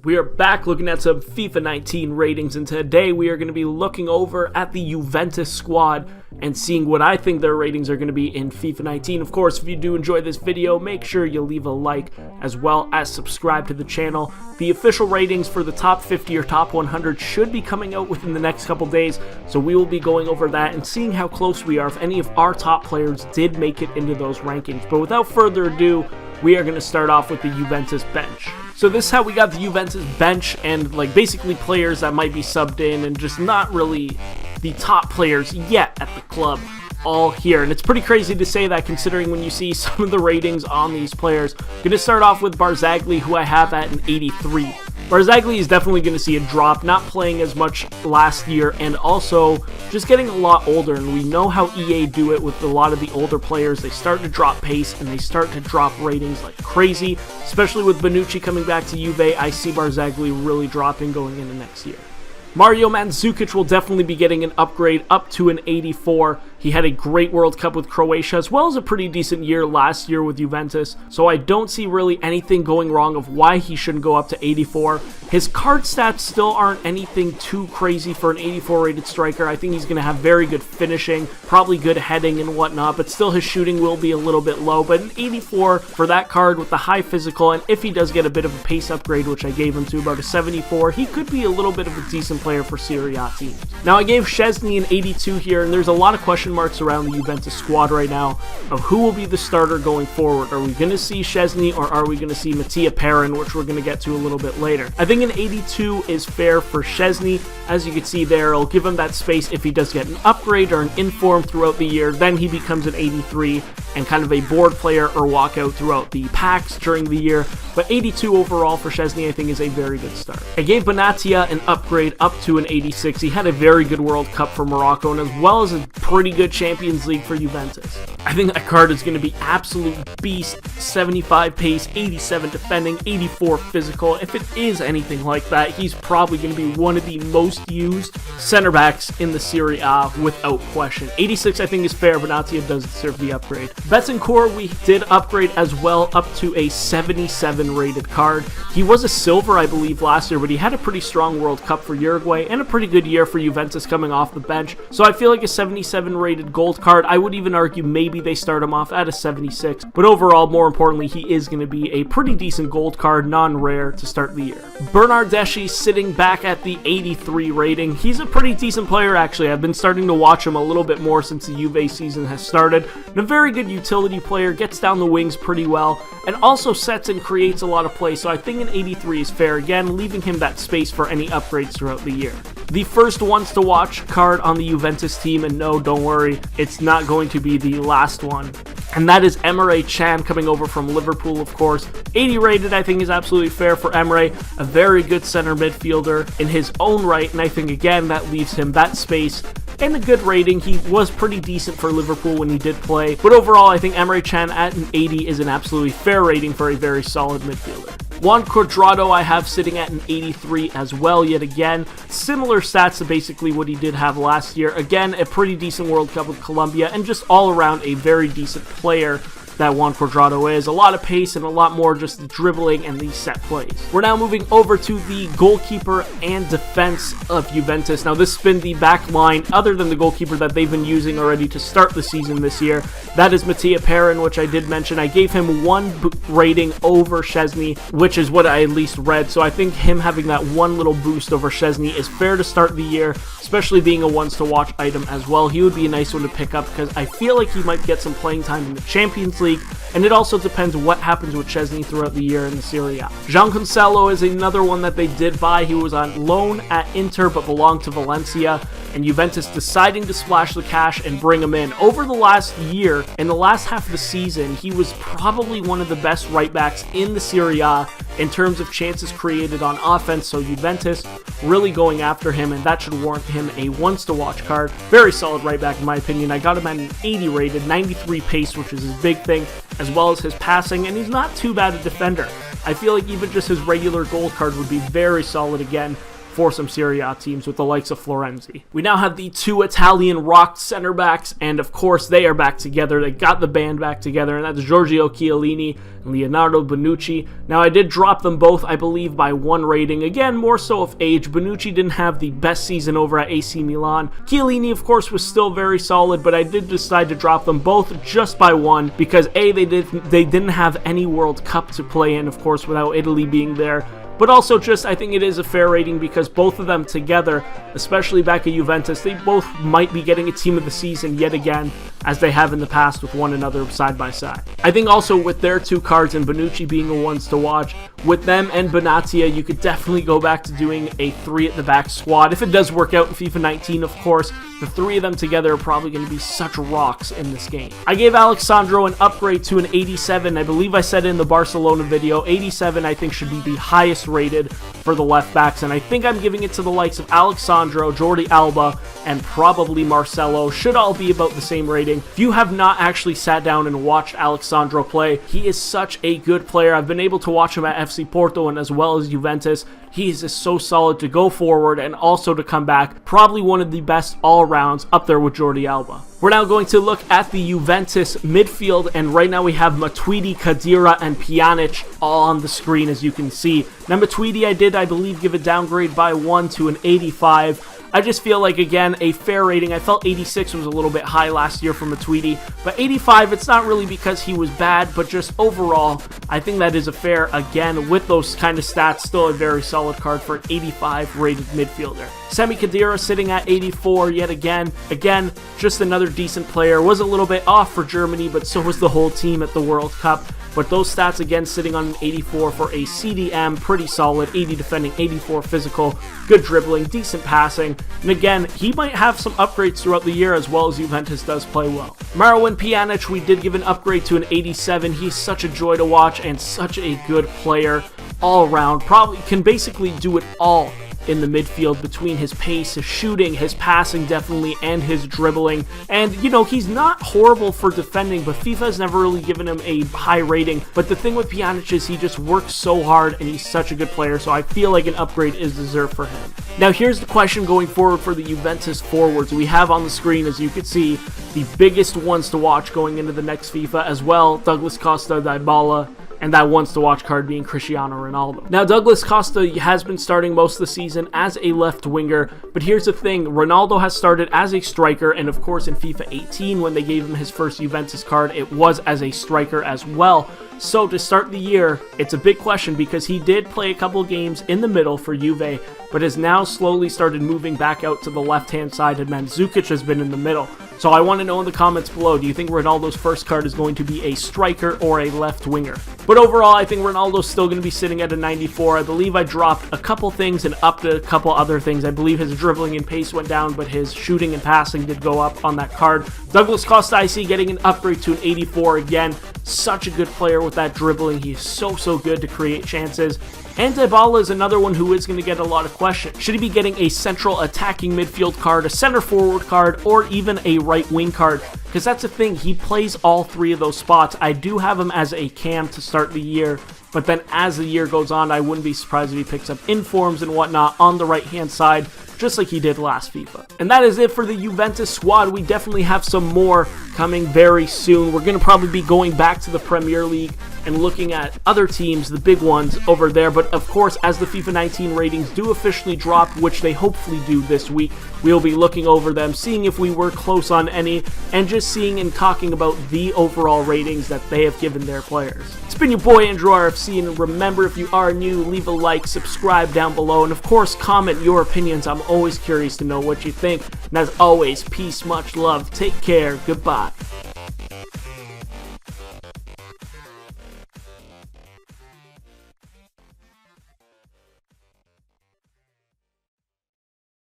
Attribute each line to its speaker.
Speaker 1: We are back looking at some FIFA 19 ratings, and today we are going to be looking over at the Juventus squad and seeing what I think their ratings are going to be in FIFA 19. Of course, if you do enjoy this video, make sure you leave a like as well as subscribe to the channel. The official ratings for the top 50 or top 100 should be coming out within the next couple days, so we will be going over that and seeing how close we are if any of our top players did make it into those rankings. But without further ado, we are going to start off with the Juventus bench. So this is how we got the Juventus bench, and basically players that might be subbed in and just not really the top players yet at the club all here. And it's pretty crazy to say that considering when you see some of the ratings on these players. Going to start off with Barzagli, who I have at an 83. Barzagli is definitely going to see a drop, not playing as much last year and also just getting a lot older, and we know how EA do it with a lot of the older players. They start to drop pace and they start to drop ratings like crazy, especially with Bonucci coming back to Juve. I see Barzagli really dropping going into next year. Mario Mandzukic will definitely be getting an upgrade up to an 84. He had a great World Cup with Croatia as well as a pretty decent year last year with Juventus, so I don't see really anything going wrong of why he shouldn't go up to 84. His card stats still aren't anything too crazy for an 84 rated striker. I think he's going to have very good finishing, probably good heading and whatnot, but still his shooting will be a little bit low. But an 84 for that card with the high physical, and if he does get a bit of a pace upgrade, which I gave him to about a 74, he could be a little bit of a decent player for Serie A teams. Now I gave Szczesny an 82 here, and there's a lot of question marks around the Juventus squad right now of who will be the starter going forward. Are we going to see Szczesny or are we going to see Mattia Perrin, which we're going to get to a little bit later? I think an 82 is fair for Szczesny. As you can see there, it'll give him that space if he does get an upgrade or an inform throughout the year. Then he becomes an 83 and kind of a board player or walkout throughout the packs during the year. But 82 overall for Szczesny I think is a very good start. I gave Benatia an upgrade up to an 86. He had a very good World Cup for Morocco and as well as a pretty good Champions League for Juventus. I think that card is going to be absolute beast. 75 pace, 87 defending, 84 physical. If it is anything like that, he's probably going to be one of the most used center backs in the Serie A without question. 86 I think is fair. Benatia does deserve the upgrade. Betancourt we did upgrade as well up to a 77 rated card. He was a silver I believe last year, but he had a pretty strong World Cup for Uruguay and a pretty good year for Juventus coming off the bench. So I feel like a 77 rated gold card. I would even argue maybe they start him off at a 76, but overall, more importantly, he is going to be a pretty decent gold card, non-rare to start the year. Bernardeschi sitting back at the 83 rating. He's a pretty decent player actually. I've been starting to watch him a little bit more since the Juve season has started. And a very good utility player, gets down the wings pretty well, and also sets and creates a lot of play, so I think an 83 is fair, again, leaving him that space for any upgrades throughout the year. The first ones to watch card on the Juventus team, and no, don't worry, it's not going to be the last one, and that is Emre Can coming over from Liverpool, of course. 80 rated I think is absolutely fair for Emre, a very good center midfielder in his own right, and I think again that leaves him that space and a good rating. He was pretty decent for Liverpool when he did play, but overall I think Emre Can at an 80 is an absolutely fair rating for a very solid midfielder. Juan Cuadrado I have sitting at an 83 as well, yet again, similar stats to basically what he did have last year. Again, a pretty decent World Cup with Colombia and just all around a very decent player that Juan Cuadrado is. A lot of pace and a lot more just the dribbling and the set plays. We're now moving over to the goalkeeper and defense of Juventus. Now this has been the back line other than the goalkeeper that they've been using already to start the season this year. That is Mattia Perrin, which I did mention. I gave him one rating over Szczesny, which is what I at least read, so I think him having that one little boost over Szczesny is fair to start the year, especially being a ones to watch item as well. He would be a nice one to pick up because I feel like he might get some playing time in the Champions League, and it also depends what happens with Szczesny throughout the year in the Serie A. Jean Cancelo is another one that they did buy. He was on loan at Inter but belonged to Valencia, and Juventus deciding to splash the cash and bring him in. Over the last year, in the last half of the season, he was probably one of the best right backs in the Serie A in terms of chances created on offense, so Juventus really going after him, and that should warrant him a once to watch card. Very solid right back in my opinion. I got him at an 80 rated, 93 pace, which is his big thing, as well as his passing, and he's not too bad a defender. I feel like even just his regular gold card would be very solid again for some Serie A teams with the likes of Florenzi. We now have the two Italian rocked center backs, and of course they are back together. They got the band back together, and that's Giorgio Chiellini and Leonardo Bonucci. Now, I did drop them both, I believe, by 1 rating. Again, more so of age. Bonucci didn't have the best season over at AC Milan. Chiellini, of course, was still very solid, but I did decide to drop them both just by 1 because A, they didn't have any World Cup to play in, of course, without Italy being there. But also just, I think it is a fair rating because both of them together, especially back at Juventus, they both might be getting a team of the season yet again, as they have in the past with one another side by side. I think also with their 2 cards and Bonucci being the ones to watch, with them and Benatia, you could definitely go back to doing a 3 at the back squad. If it does work out in FIFA 19, of course, the 3 of them together are probably going to be such rocks in this game. I gave Alexandro an upgrade to an 87. I believe I said in the Barcelona video, 87 I think should be the highest rated for the left backs, and I think I'm giving it to the likes of Alexandro, Jordi Alba, and probably Marcelo. Should all be about the same rating. If you have not actually sat down and watched Alexandro play, he is such a good player. I've been able to watch him at FC Porto and as well as Juventus. He is just so solid to go forward and also to come back. Probably one of the best all-rounds, up there with Jordi Alba. We're now going to look at the Juventus midfield, and right now we have Matuidi, Khedira, and Pjanic all on the screen, as you can see. Now, Matuidi, I believe, give a downgrade by 1 to an 85. I just feel like, again, a fair rating. I felt 86 was a little bit high last year for Matuidi, but 85, it's not really because he was bad, but just overall, I think that is a fair, again, with those kind of stats, still a very solid card for an 85 rated midfielder. Sami Khedira sitting at 84 yet again. Again, just another decent player. Was a little bit off for Germany, but so was the whole team at the World Cup. But those stats, again, sitting on an 84 for a CDM, pretty solid, 80 defending, 84 physical, good dribbling, decent passing, and again, he might have some upgrades throughout the year as well as Juventus does play well. Marouane Pjanic, we did give an upgrade to an 87. He's such a joy to watch and such a good player all around. Probably can basically do it all in the midfield between his pace, his shooting, his passing definitely, and his dribbling. And, you know, he's not horrible for defending, but FIFA has never really given him a high rating. But the thing with Pjanic is he just works so hard, and he's such a good player, so I feel like an upgrade is deserved for him. Now, here's the question going forward for the Juventus forwards. We have on the screen, as you can see, the biggest ones to watch going into the next FIFA as well. Douglas Costa, Dybala, and that wants to watch card being Cristiano Ronaldo. Now, Douglas Costa has been starting most of the season as a left winger, but here's the thing, Ronaldo has started as a striker, and of course in FIFA 18 when they gave him his first Juventus card, it was as a striker as well. So to start the year, it's a big question because he did play a couple games in the middle for Juve, but has now slowly started moving back out to the left-hand side, and Mandzukic has been in the middle. So I want to know in the comments below, do you think Ronaldo's first card is going to be a striker or a left winger? But overall, I think Ronaldo's still going to be sitting at a 94. I believe I dropped a couple things and upped a couple other things. I believe his dribbling and pace went down, but his shooting and passing did go up on that card. Douglas Costa, I see getting an upgrade to an 84 again. Such a good player with that dribbling. He is so good to create chances. And Dybala is another one who is going to get a lot of questions. Should he be getting a central attacking midfield card, a center forward card, or even a right wing card? Because that's the thing, he plays all three of those spots. I do have him as a cam to start the year, but then as the year goes on, I wouldn't be surprised if he picks up informs and whatnot on the right hand side, just like he did last FIFA. And that is it for the Juventus squad. We definitely have some more coming very soon. We're going to probably be going back to the Premier League and looking at other teams, the big ones over there. But of course, as the FIFA 19 ratings do officially drop, which they hopefully do this week, we'll be looking over them, seeing if we were close on any, and just seeing and talking about the overall ratings that they have given their players. It's been your boy Andrew RFC, and remember, if you are new, leave a like, subscribe down below, and of course, comment your opinions. I'm always curious to know what you think. And as always, peace, much love, take care, goodbye.